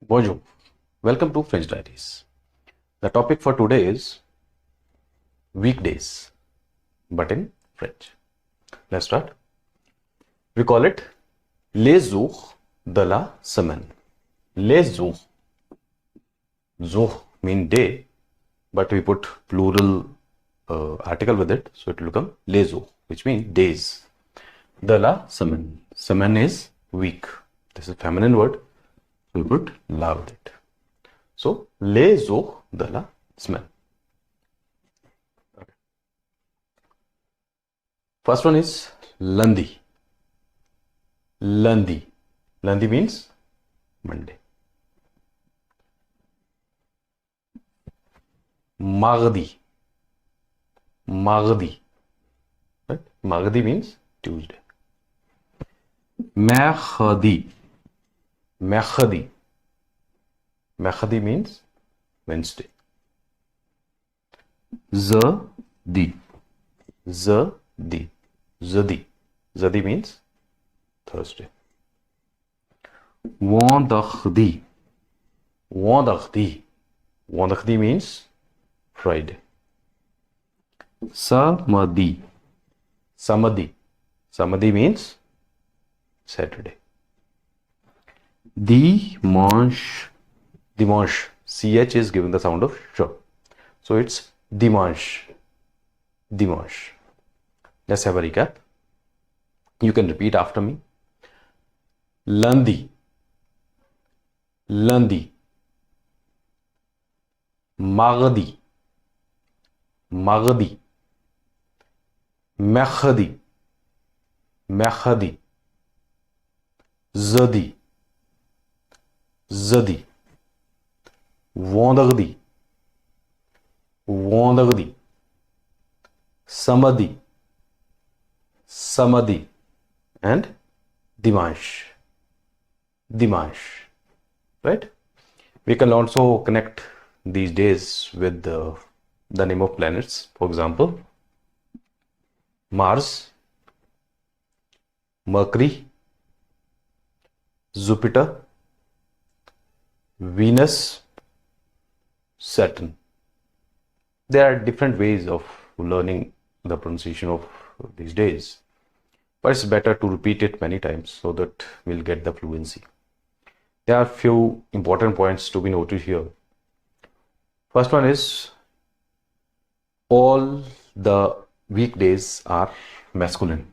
Bonjour, welcome to French Diaries. The topic for today is weekdays, but in French. Let's start. We call it les jours de la semaine. Les jours. Jour mean day, but we put plural article with it, so it will become les jours, which means days. De la semaine. Semaine is week. This is feminine word. We put la with it. So, les jours de la semaine. Okay. First one is lundi. Lundi. Lundi means Monday. Mardi. Mardi. Right? Mardi means Tuesday. Mercredi. Mercredi. Mercredi means Wednesday. Jeudi. Jeudi. Jeudi. Jeudi means Thursday. Vendredi. Vendredi. Vendredi means Friday. Samedi. Samedi. Samedi means Saturday. Dimanche. Dimanche. CH is giving the sound of sh. So it's dimanche. Dimanche. Let's have a recap. You can repeat after me. Lundi. Lundi. Mardi. Mardi. Mercredi. Mercredi. Jeudi. Jeudi. Vendredi. Vendredi. Samedi. Samedi. And dimanche. Dimanche. Right? We can also connect these days with the name of planets. For example, Mars, Mercury, Jupiter, Venus, Saturn. There are different ways of learning the pronunciation of these days, but it's better to repeat it many times so that we'll get the fluency. There are few important points to be noted here. First one is all the weekdays are masculine.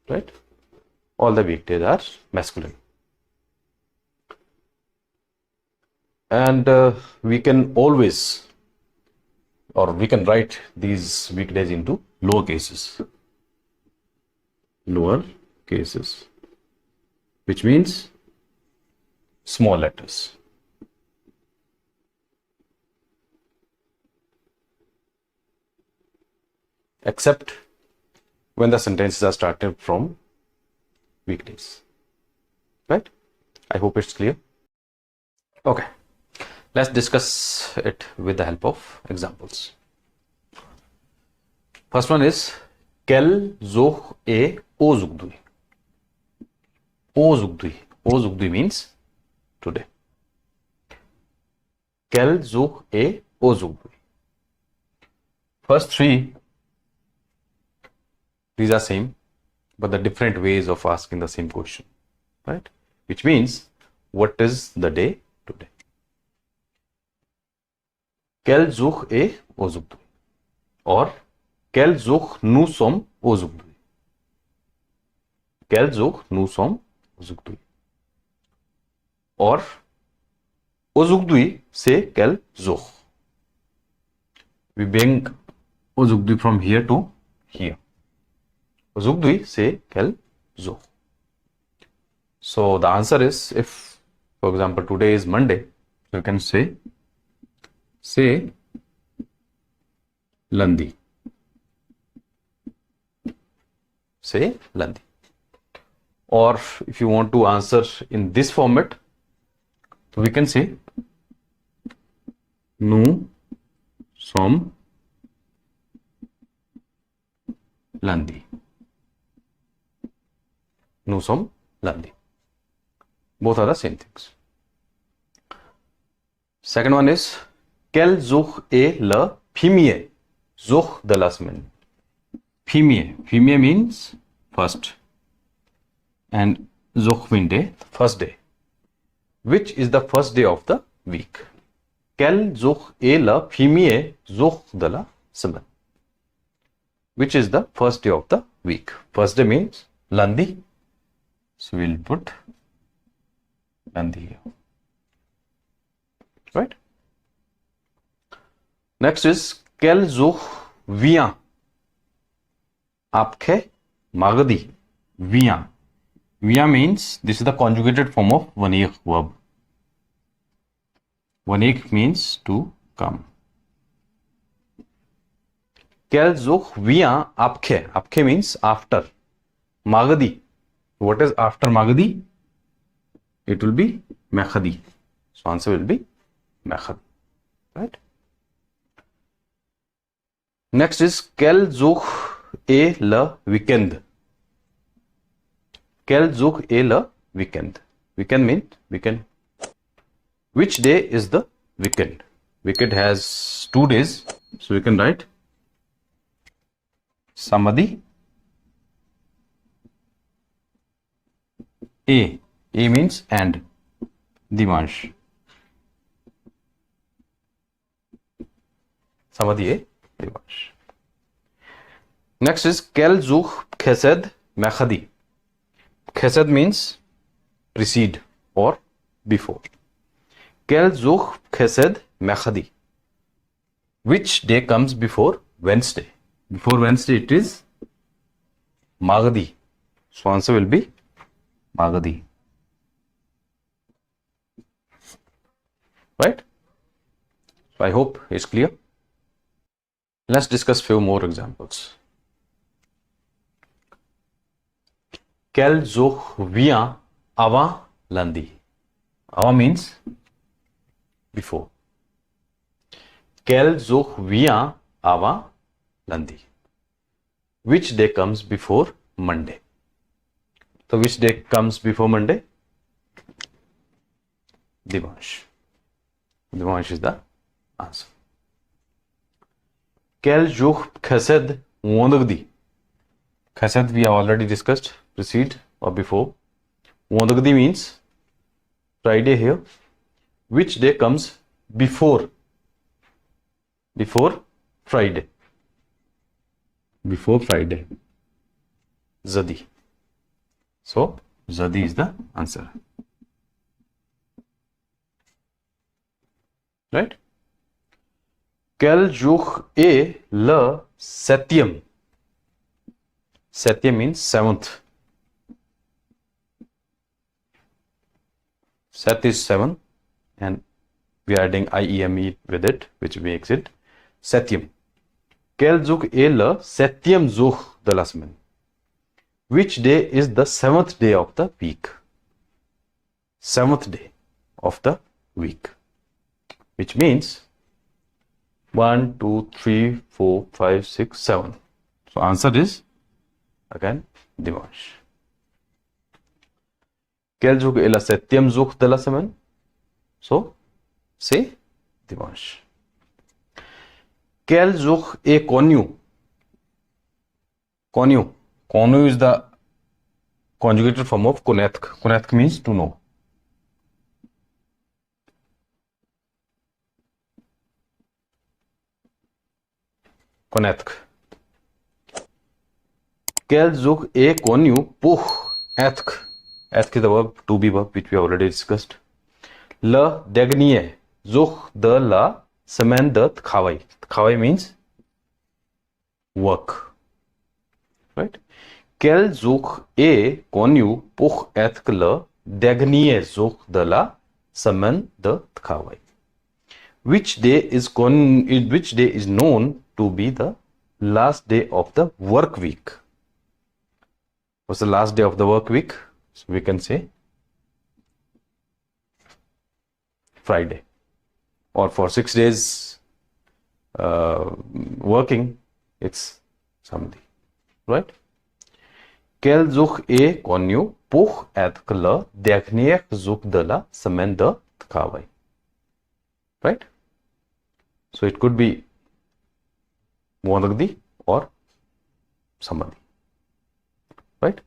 Right? All the weekdays are masculine. And we can always, or we can write these weekdays into lower cases. Lower cases, which means small letters. Except when the sentences are started from weekdays. Right? I hope it's clear. Okay. Let's discuss it with the help of examples. First one is Quel, jour et aujourd'hui. Aujourd'hui. Aujourd'hui means today. Quel, jour et aujourd'hui. First three, these are same, but the different ways of asking the same question, right? Which means, what is the day today? Quel jour est aujourd'hui? Or, quel jour nous sommes aujourd'hui? Quel jour nous sommes aujourd'hui? Or, aujourd'hui, c'est quel jour? We bring aujourd'hui from here to here. Aujourd'hui, c'est quel jour? So the answer is, if, for example, today is Monday, so you can say lundi. Say lundi. Or if you want to answer in this format, we can say nous sommes lundi. Nous sommes lundi. Both are the same things. Second one is Quel jour est le premier jour de la semaine? Premier. Premier means first. And jour means day, first day. Which is the first day of the week? Quel jour est le premier jour de la semaine? Which is the first day of the week? First day means lundi. So we'll put lundi here. Right? Next is Quel jour vient après mardi? Vient. Vient means this is the conjugated form of venir verb. Venir means to come. Quel jour vient après? Après means after. Mardi. What is after mardi? It will be mercredi. So answer will be mercredi. Right? Next is Quel jour est le weekend? Quel jour est le weekend? Weekend means weekend. Which day is the weekend? Weekend has 2 days. So we can write samedi. A means and. Dimanche. Samedi et dimanche. Next is Quel jour précède mercredi? Précède means precede or before. Quel jour précède mercredi? Which day comes before Wednesday? Before Wednesday it is mardi. So answer will be mardi. Right? So I hope it's clear. Let's discuss few more examples. Quel jour vient avant lundi? Avant means before. Quel jour vient avant lundi? Which day comes before Monday? So which day comes before Monday? Dimanche. Dimanche is the answer. Quel jour précède vendredi? Précède we have already discussed, precede or before. Vendredi means Friday here. Which day comes before Friday? Before Friday. Jeudi. So jeudi is the answer. Right? Quel jour est le septième? Septième means seventh. Sept is 7 and we are adding IEME with it, which makes it septième. Quel jour est le septième jour de la semaine? Which day is the 7th day of the week? 7th day of the week. Which means 1, 2, 3, 4, 5, 6, 7. So answer is again dimanche. Quel jour est le septième jour de la semaine? So c'est dimanche. Quel jour est connu? Connu. Connu is the conjugated form of connaître. Connaître means to know. Connaître. Quel jour est connu pour être? Être is the verb, to be verb, which we already discussed. Le dernier jour de la semaine de travail. Travail means work. Right? Quel jour est connu pour être le dernier jour de la semaine de travail? Which day is known to be the last day of the work week? What's the last day of the work week? So we can say Friday. Or for 6 days working, it's Sunday. Right? Quel jour est connu pour être le dernier jour de la semaine de travail? Right? So it could be vendredi or samedi. Right?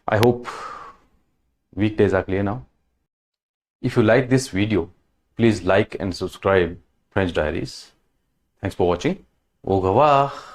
I hope weekdays are clear now. If you like this video, please like and subscribe French Diaries. Thanks for watching. Au revoir.